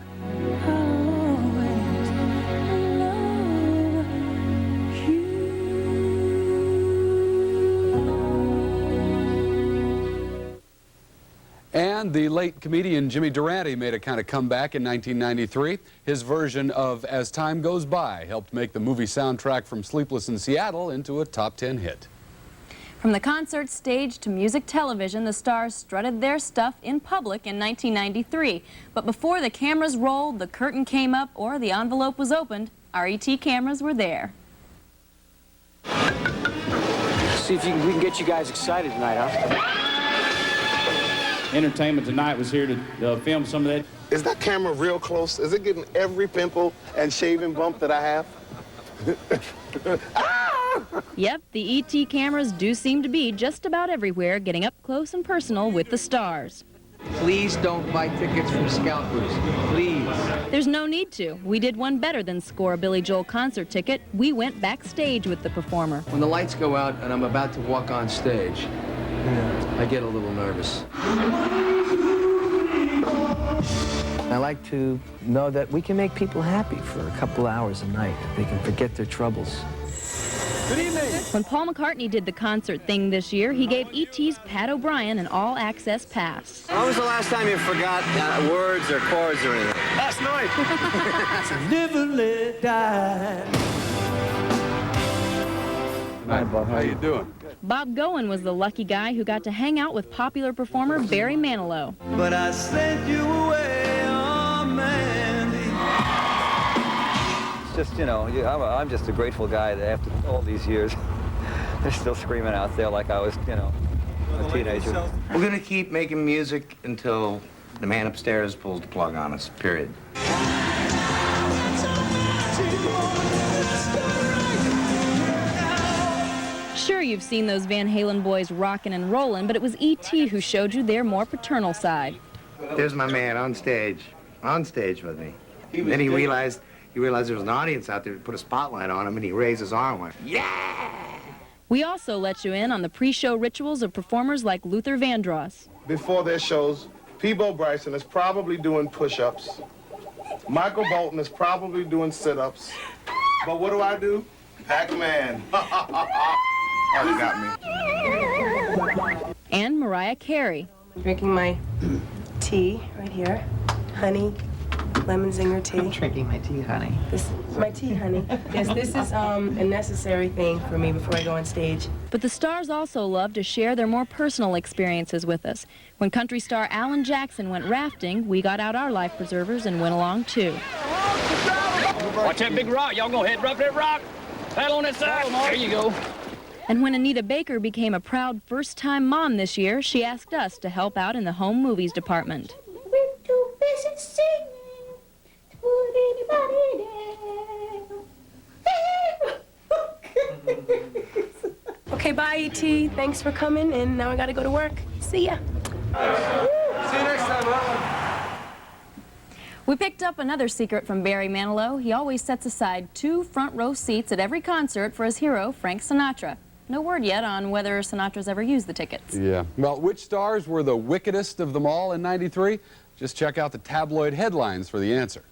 And the late comedian Jimmy Durante made a kind of comeback in 1993. His version of As Time Goes By helped make the movie soundtrack from Sleepless in Seattle into a top 10 hit. From the concert stage to music television, the stars strutted their stuff in public in 1993. But before the cameras rolled, the curtain came up, or the envelope was opened, our ET cameras were there. See if we can get you guys excited tonight, huh? Entertainment Tonight was here to film some of that. Is that camera real close? Is it getting every pimple and shaving bump that I have? Yep, the ET cameras do seem to be just about everywhere, getting up close and personal with the stars. Please don't buy tickets from scalpers. Please. There's no need to. We did one better than score a Billy Joel concert ticket. We went backstage with the performer. When the lights go out and I'm about to walk on stage, I get a little nervous. I like to know that we can make people happy for a couple hours a night. They can forget their troubles. Good evening. When Paul McCartney did the concert thing this year, he gave E.T.'s Pat O'Brien an all-access pass. When was the last time you forgot words or chords or anything? Last night. Never let die. Hi, Bob. How you doing? Bob Goen was the lucky guy who got to hang out with popular performer Barry Manilow. But I sent you away, oh, Mandy. It's just, you know, I'm just a grateful guy that after all these years They're still screaming out there like I was, you know, a teenager. We're gonna keep making music until the man upstairs pulls the plug on us, period. Sure, you've seen those Van Halen boys rockin' and rollin', but it was E.T. who showed you their more paternal side. There's my man on stage with me. Then he realized there was an audience out there to put a spotlight on him, and he raised his arm and went, yeah! We also let you in on the pre-show rituals of performers like Luther Vandross. Before their shows, Peabo Bryson is probably doing push-ups. Michael Bolton is probably doing sit-ups. But what do? Pac-Man. Oh, you got me. And Mariah Carey. Drinking my tea right here. Honey, lemon zinger tea. I'm drinking my tea, honey. This is my tea, honey. Yes, this is a necessary thing for me before I go on stage. But the stars also love to share their more personal experiences with us. When country star Alan Jackson went rafting, we got out our life preservers and went along too. Watch that big rock. Y'all go ahead, rub that rock. Paddle on that side. There you go. And when Anita Baker became a proud first-time mom this year, she asked us to help out in the home movies department. We're too busy singing to put anybody down. Okay, bye, E.T. Thanks for coming, and now I gotta go to work. See ya. See you next time, We picked up another secret from Barry Manilow. He always sets aside 2 front-row seats at every concert for his hero, Frank Sinatra. No word yet on whether Sinatra's ever used the tickets. Yeah. Well, which stars were the wickedest of them all in '93? Just check out the tabloid headlines for the answer.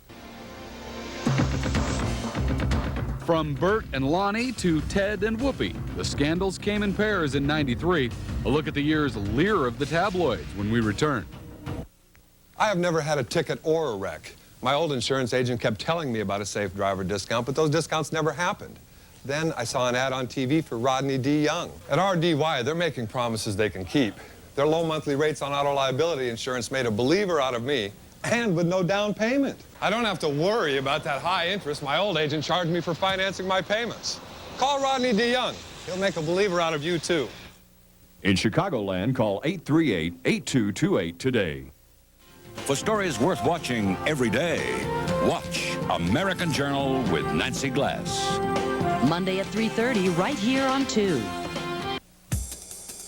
From Bert and Lonnie to Ted and Whoopi, the scandals came in pairs in '93. A look at the year's leer of the tabloids when we return. I have never had a ticket or a wreck. My old insurance agent kept telling me about a safe driver discount, but those discounts never happened. Then I saw an ad on TV for Rodney D. Young. At RDY, they're making promises they can keep. Their low monthly rates on auto liability insurance made a believer out of me, and with no down payment. I don't have to worry about that high interest my old agent charged me for financing my payments. Call Rodney D. Young. He'll make a believer out of you, too. In Chicagoland, call 838-8228 today. For stories worth watching every day, watch American Journal with Nancy Glass. Monday at 3:30, right here on 2.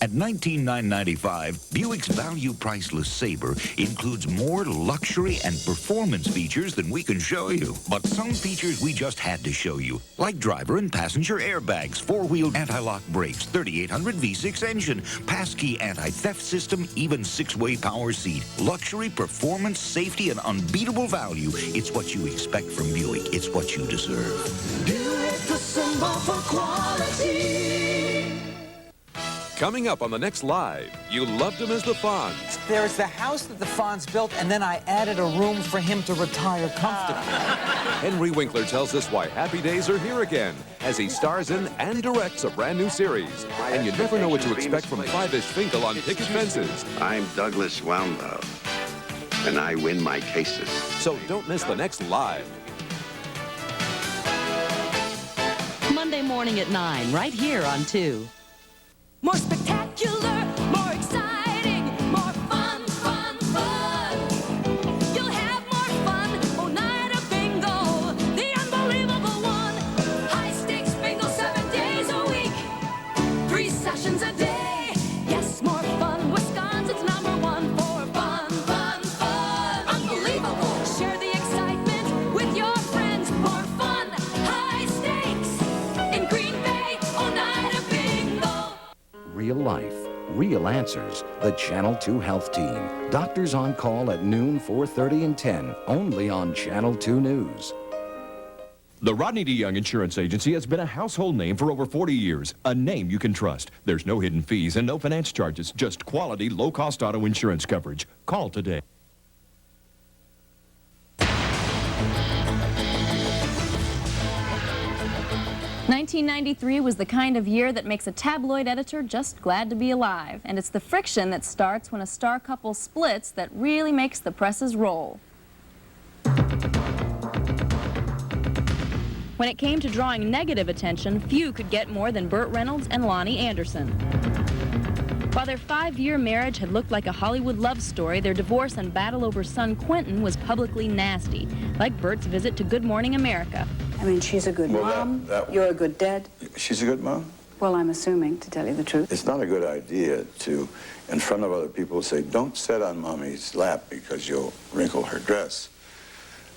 At $19,995, Buick's value priceless Sabre includes more luxury and performance features than we can show you. But some features we just had to show you, like driver and passenger airbags, 4-wheel anti-lock brakes, 3800 V6 engine, passkey anti-theft system, even 6-way power seat. Luxury, performance, safety, and unbeatable value. It's what you expect from Buick. It's what you deserve. Buick, the symbol for quality. Coming up on the next Live, you loved him as the Fonz. There is the house that the Fonz built, and then I added a room for him to retire comfortably. Henry Winkler tells us why Happy Days are here again, as he stars in and directs a brand new series. And you never know what to expect from Five-ish Finkel on Picket Fences. I'm Douglas Woundlove, and I win my cases. So don't miss the next Live. Monday morning at 9, right here on 2. More spectacular, more exciting, more fun, fun, fun. You'll have more fun, Oneida Bingo, the unbelievable one. High stakes bingo 7 days a week, 3 sessions a day. Yes, more fun, Wisconsin's #1 for fun, fun, fun. Unbelievable, share the excitement with your friends. More fun, high stakes in Green Bay, Oneida Bingo. Real life, real answers. The Channel 2 Health Team. Doctors on call at noon, 4:30, and 10. Only on Channel 2 News. The Rodney D. Young Insurance Agency has been a household name for over 40 years. A name you can trust. There's no hidden fees and no finance charges. Just quality, low-cost auto insurance coverage. Call today. '93 was the kind of year that makes a tabloid editor just glad to be alive. And it's the friction that starts when a star couple splits that really makes the presses roll. When it came to drawing negative attention, few could get more than Burt Reynolds and Lonnie Anderson. While their 5-year marriage had looked like a Hollywood love story, their divorce and battle over son Quentin was publicly nasty, like Burt's visit to Good Morning America. I mean, she's a good mom, you're a good dad. She's a good mom? Well, I'm assuming, to tell you the truth. It's not a good idea to, in front of other people, say, don't sit on Mommy's lap because you'll wrinkle her dress.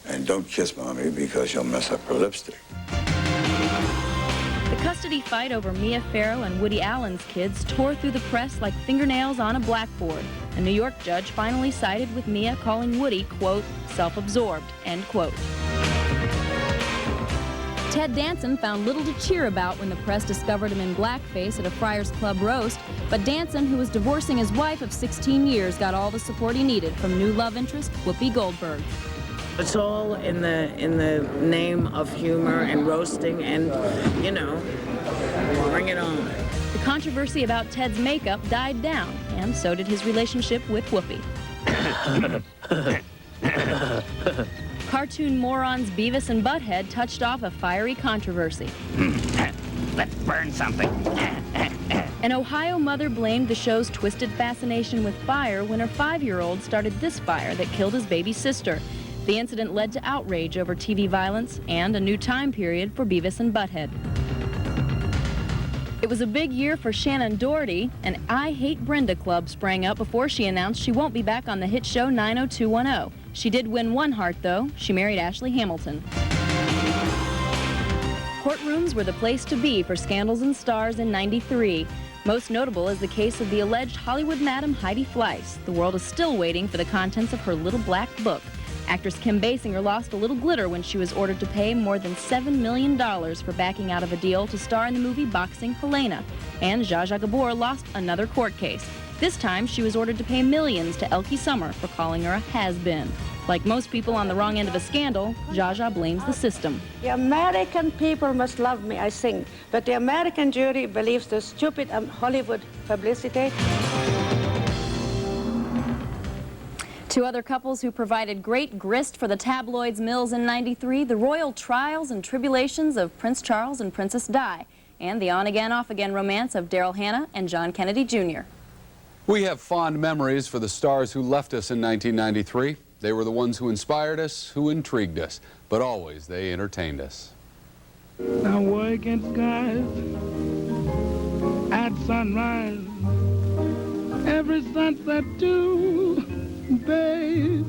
And don't kiss Mommy because you'll mess up her lipstick. The custody fight over Mia Farrow and Woody Allen's kids tore through the press like fingernails on a blackboard. A New York judge finally sided with Mia, calling Woody, quote, self-absorbed, end quote. Ted Danson found little to cheer about when the press discovered him in blackface at a Friars Club roast, but Danson, who was divorcing his wife of 16 years, got all the support he needed from new love interest Whoopi Goldberg. It's all in the name of humor and roasting and, you know, bring it on. The controversy about Ted's makeup died down, and so did his relationship with Whoopi. Cartoon morons Beavis and Butthead touched off a fiery controversy. Let's burn something. An Ohio mother blamed the show's twisted fascination with fire when her 5-year-old started this fire that killed his baby sister. The incident led to outrage over TV violence and a new time period for Beavis and Butthead. It was a big year for Shannon Doherty. An I Hate Brenda club sprang up before she announced she won't be back on the hit show 90210. She did win one heart, though. She married Ashley Hamilton. Courtrooms were the place to be for Scandals and Stars in '93. Most notable is the case of the alleged Hollywood madam Heidi Fleiss. The world is still waiting for the contents of her little black book. Actress Kim Basinger lost a little glitter when she was ordered to pay more than $7 million for backing out of a deal to star in the movie Boxing Helena. And Zsa Zsa Gabor lost another court case. This time, she was ordered to pay millions to Elkie Summer for calling her a has-been. Like most people on the wrong end of a scandal, Zsa Zsa blames the system. The American people must love me, I think, but the American jury believes the stupid Hollywood publicity. Two other couples who provided great grist for the tabloids' mills in '93, the royal trials and tribulations of Prince Charles and Princess Di, and the on-again, off-again romance of Daryl Hannah and John Kennedy Jr. We have fond memories for the stars who left us in 1993. They were the ones who inspired us, who intrigued us, but always they entertained us. I wake in skies at sunrise, every sunset too, babe,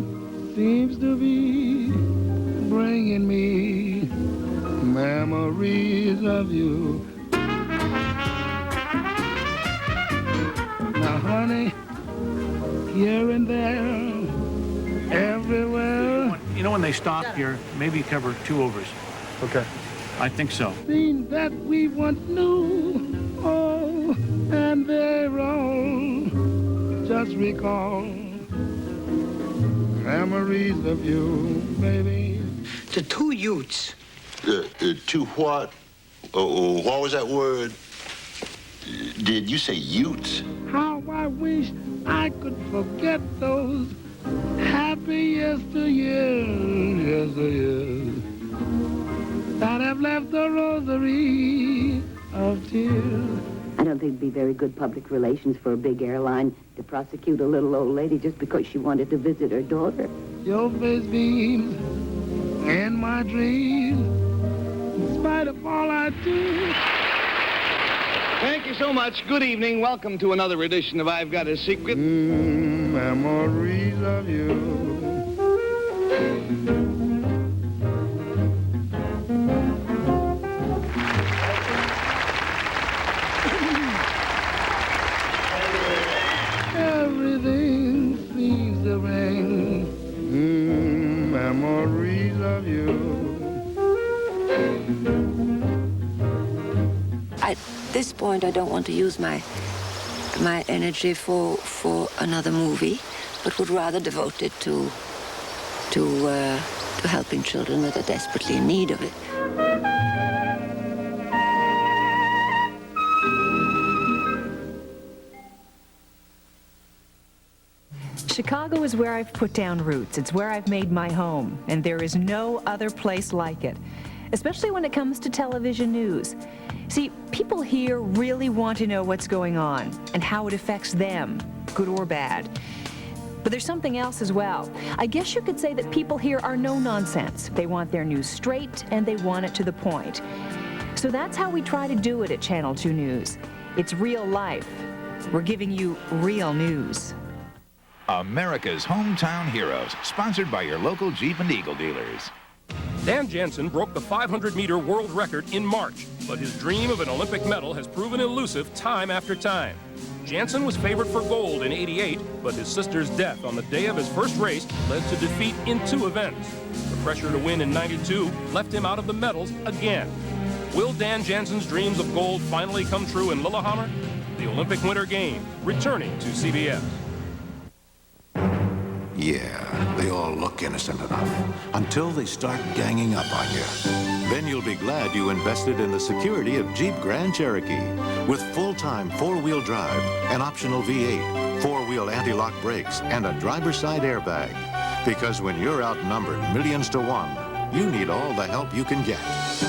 seems to be bringing me memories of you. Now, honey, here and there, everywhere. You know, when they stop here, maybe cover 2 overs. Okay. I think so. Things that we once knew, oh, and they're all just recall memories of you, baby. The 2 Utes. The 2 what? What was that word? Did you say Utes? How I wish I could forget those happy yesteryears that have left a rosary of tears. I don't think it'd be very good public relations for a big airline to prosecute a little old lady just because she wanted to visit her daughter. Your face beams in my dreams, in spite of all I do. Thank you so much. Good evening. Welcome to another edition of I've Got a Secret. Memories of you. Everything seems to ring. Memories of you. At this point, I don't want to use my energy for another movie, but would rather devote it to helping children that are desperately in need of it. Chicago is where I've put down roots. It's where I've made my home, and there is no other place like it. especially when it comes to television news. See, people here really want to know what's going on and how it affects them, good or bad. But there's something else as well. I guess you could say that people here are no nonsense. They want their news straight and they want it to the point. So that's how we try to do it at Channel 2 News. It's real life. We're giving you real news. America's Hometown Heroes, sponsored by your local Jeep and Eagle dealers. Dan Jansen broke the 500-meter world record in March, but his dream of an Olympic medal has proven elusive time after time. Jansen was favored for gold in '88, but his sister's death on the day of his first race led to defeat in 2 events. The pressure to win in '92 left him out of the medals again. Will Dan Jansen's dreams of gold finally come true in Lillehammer? The Olympic Winter Games, returning to CBS. Yeah, they all look innocent enough until they start ganging up on you. Then you'll be glad you invested in the security of Jeep Grand Cherokee. With full-time 4-wheel drive, an optional V8, 4-wheel anti-lock brakes, and a driver's side airbag. Because when you're outnumbered millions to 1, you need all the help you can get.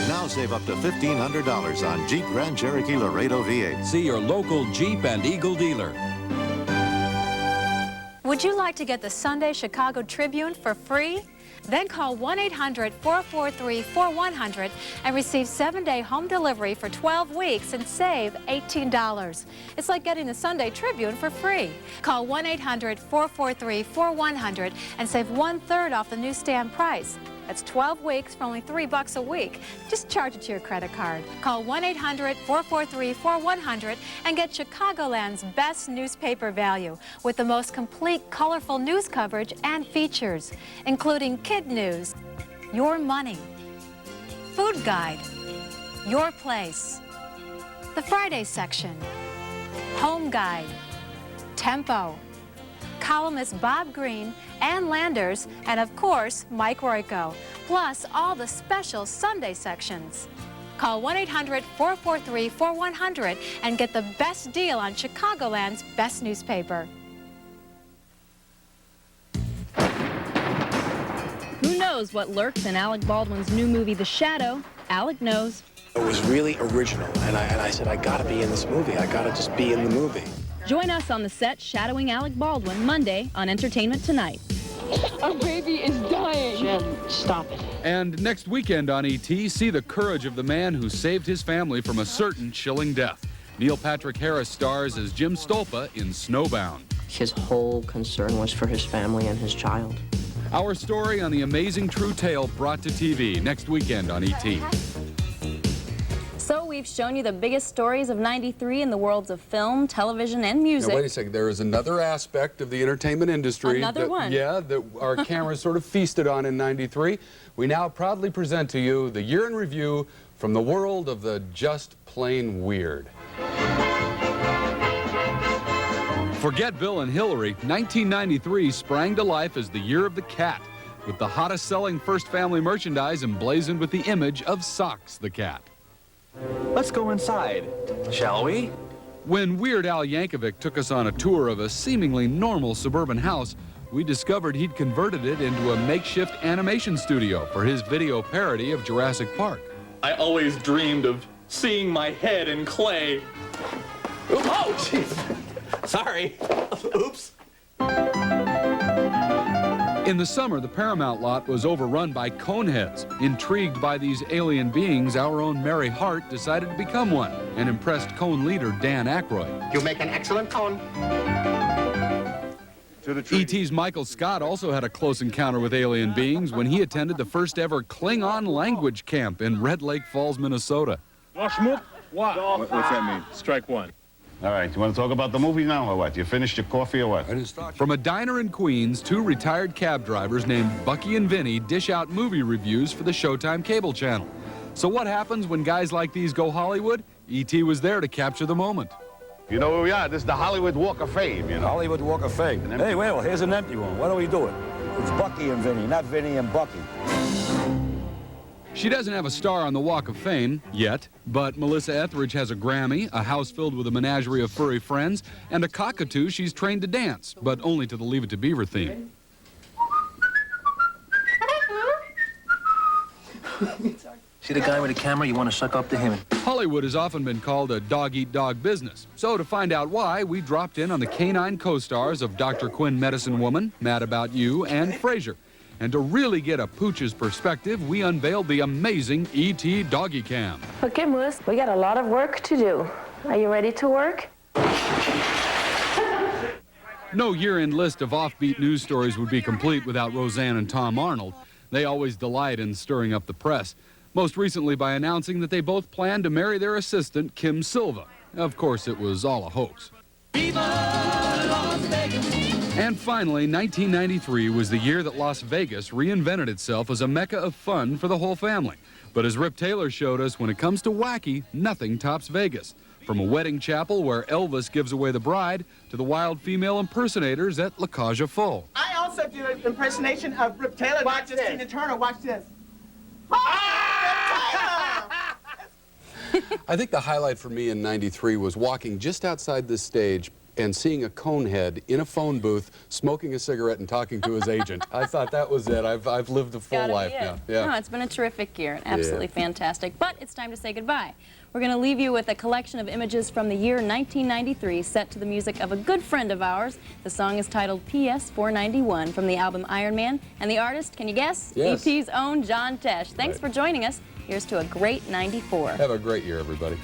Now save up to $1,500 on Jeep Grand Cherokee Laredo V8. See your local Jeep and Eagle dealer. Would you like to get the Sunday Chicago Tribune for free? Then call 1-800-443-4100 and receive 7-day home delivery for 12 weeks and save $18. It's like getting the Sunday Tribune for free. Call 1-800-443-4100 and save 1/3 off the newsstand price. That's 12 weeks for only $3 a week. Just charge it to your credit card. Call 1-800-443-4100 and get Chicagoland's best newspaper value with the most complete, colorful news coverage and features, including Kid News, Your Money, Food Guide, Your Place, the Friday section, Home Guide, Tempo, columnists Bob Green, Ann Landers, and of course, Mike Royko, plus all the special Sunday sections. Call 1-800-443-4100 and get the best deal on Chicagoland's best newspaper. Who knows what lurks in Alec Baldwin's new movie, The Shadow? Alec knows. It was really original, and I said, I gotta be in this movie. I gotta just be in the movie. Join us on the set shadowing Alec Baldwin Monday on Entertainment Tonight. Our baby is dying. Jen, stop it. And next weekend on E.T., see the courage of the man who saved his family from a certain chilling death. Neil Patrick Harris stars as Jim Stolpa in Snowbound. His whole concern was for his family and his child. Our story on the amazing true tale brought to TV next weekend on E.T. So we've shown you the biggest stories of '93 in the worlds of film, television, and music. Now, wait a second. There is another aspect of the entertainment industry. Another one. Yeah, that our cameras sort of feasted on in '93. We now proudly present to you the year in review from the world of the just plain weird. Forget Bill and Hillary. 1993 sprang to life as the year of the cat, with the hottest selling First Family merchandise emblazoned with the image of Socks the cat. Let's go inside, shall we? When Weird Al Yankovic took us on a tour of a seemingly normal suburban house, we discovered he'd converted it into a makeshift animation studio for his video parody of Jurassic Park. I always dreamed of seeing my head in clay. Oh, jeez. Sorry. Oops. In the summer, the Paramount lot was overrun by coneheads. Intrigued by these alien beings, our own Mary Hart decided to become one and impressed cone leader Dan Aykroyd. You make an excellent cone. E.T.'s Michael Scott also had a close encounter with alien beings when he attended the first ever Klingon language camp in Red Lake Falls, Minnesota. What's that mean? Strike one. All right, you want to talk about the movie now or what? You finished your coffee or what? From a diner in Queens, 2 retired cab drivers named Bucky and Vinny dish out movie reviews for the Showtime cable channel. So what happens when guys like these go Hollywood? E.T. was there to capture the moment. You know where we are? This is the Hollywood Walk of Fame, you know? Hollywood Walk of Fame. Hey, well, here's an empty one. What are we doing? It's Bucky and Vinny, not Vinny and Bucky. She doesn't have a star on the Walk of Fame yet, but Melissa Etheridge has a Grammy, a house filled with a menagerie of furry friends, and a cockatoo she's trained to dance, but only to the Leave It to Beaver theme. See the guy with the camera? You want to suck up to him. Hollywood has often been called a dog-eat-dog business. So to find out why, we dropped in on the canine co-stars of Dr. Quinn Medicine Woman, Mad About You, and Frasier. And to really get a pooch's perspective, we unveiled the amazing E.T. Doggy Cam. Okay, Moose, we got a lot of work to do. Are you ready to work? No year-end list of offbeat news stories would be complete without Roseanne and Tom Arnold. They always delight in stirring up the press, most recently by announcing that they both plan to marry their assistant, Kim Silva. Of course, it was all a hoax. And finally, 1993 was the year that Las Vegas reinvented itself as a mecca of fun for the whole family. But as Rip Taylor showed us, when it comes to wacky, nothing tops Vegas. From a wedding chapel where Elvis gives away the bride to the wild female impersonators at La Cage aux Folles. I also do an impersonation of Rip Taylor. Watch this. Tina Turner. Watch this. I think the highlight for me in '93 was walking just outside this stage and seeing a conehead in a phone booth smoking a cigarette and talking to his agent. I thought that was it. I've lived a full life now. Yeah. No, it's been a terrific year. Absolutely fantastic. But it's time to say goodbye. We're going to leave you with a collection of images from the year 1993 set to the music of a good friend of ours. The song is titled PS 491 from the album Iron Man. And the artist, can you guess? Yes. E.T.'s own John Tesh. Thanks for joining us. Here's to a great '94. Have a great year, everybody.